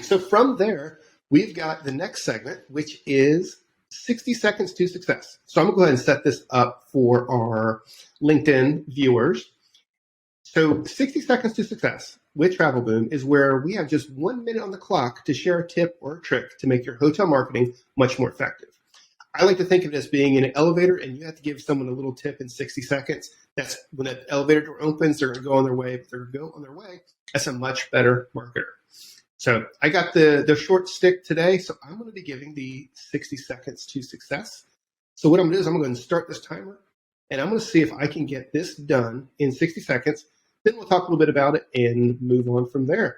So from there, we've got the next segment, which is 60 seconds to success. So I'm going to go ahead and set this up for our LinkedIn viewers. So 60 seconds to success with Travel Boom is where we have just 1 minute on the clock to share a tip or a trick to make your hotel marketing much more effective. I like to think of it as being in an elevator and you have to give someone a little tip in 60 seconds. That's when that elevator door opens, they're going to go on their way. If they're going to go on their way, that's a much better marketer. So I got the short stick today, so I'm going to be giving the 60 seconds to success. So what I'm going to do is I'm going to start this timer, and I'm going to see if I can get this done in 60 seconds. Then we'll talk a little bit about it and move on from there.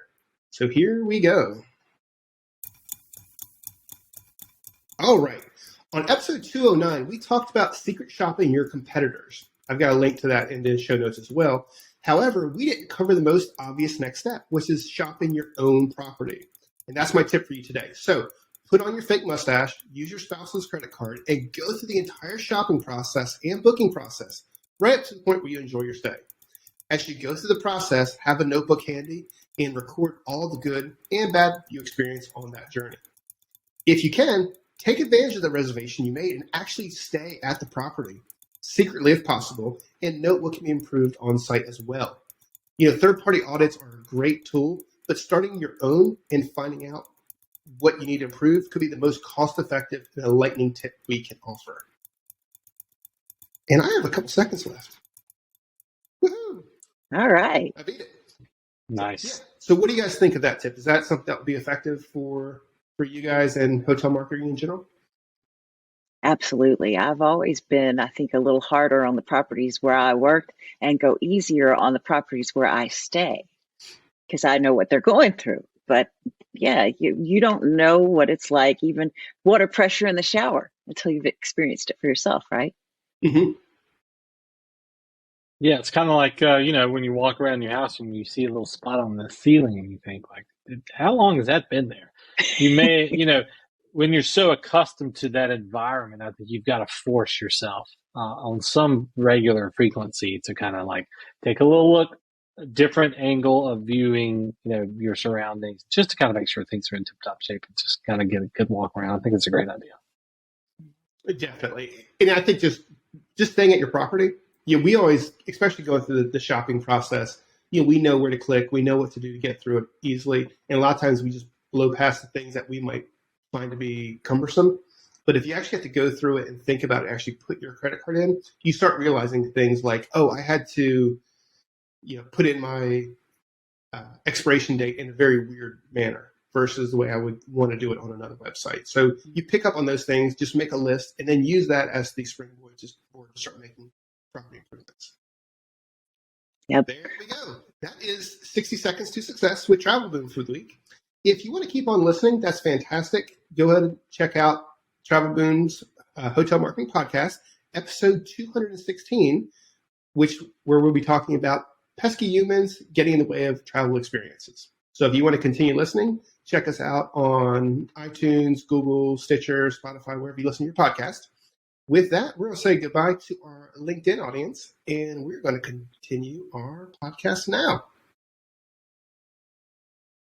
So here we go. All right. On episode 209, we talked about secret shopping your competitors. I've got a link to that in the show notes as well. However, we didn't cover the most obvious next step, which is shopping your own property. And that's my tip for you today. So put on your fake mustache, use your spouse's credit card, and go through the entire shopping process and booking process, right up to the point where you enjoy your stay. As you go through the process, have a notebook handy and record all the good and bad you experience on that journey. If you can, take advantage of the reservation you made and actually stay at the property, secretly if possible, and note what can be improved on site as well. Third-party audits are a great tool, but starting your own and finding out what you need to improve could be the most cost-effective and enlightening tip we can offer. And I have a couple seconds left. Woohoo! All right. I beat it. Nice. Yeah. So what do you guys think of that tip? Is that something that would be effective for you guys and hotel marketing in general? Absolutely. I've always been, I think, a little harder on the properties where I work and go easier on the properties where I stay because I know what they're going through. But yeah, you don't know what it's like, even water pressure in the shower, until you've experienced it for yourself, right? Mm-hmm. Yeah, it's kind of like, when you walk around your house and you see a little spot on the ceiling and you think, like, how long has that been there? You may, when you're so accustomed to that environment, I think you've got to force yourself on some regular frequency to kind of like take a little look, a different angle of viewing, your surroundings, just to kind of make sure things are in tip-top shape and just kind of get a good walk around. I think it's a great idea. Definitely. And I think just staying at your property, we always, especially going through the shopping process, we know where to click, we know what to do to get through it easily. And a lot of times we just blow past the things that we might find to be cumbersome. But if you actually have to go through it and think about it, actually put your credit card in, you start realizing things like, oh, I had to, put in my expiration date in a very weird manner versus the way I would want to do it on another website. So you pick up on those things, just make a list, and then use that as the springboard to start making property improvements. Yep. There we go. That is 60 seconds to success with Travel Boom for the week. If you want to keep on listening, that's fantastic. Go ahead and check out Travel Boom's Hotel Marketing Podcast, episode 216, where we'll be talking about pesky humans getting in the way of travel experiences. So if you want to continue listening, check us out on iTunes, Google, Stitcher, Spotify, wherever you listen to your podcast. With that, we're going to say goodbye to our LinkedIn audience, and we're going to continue our podcast now.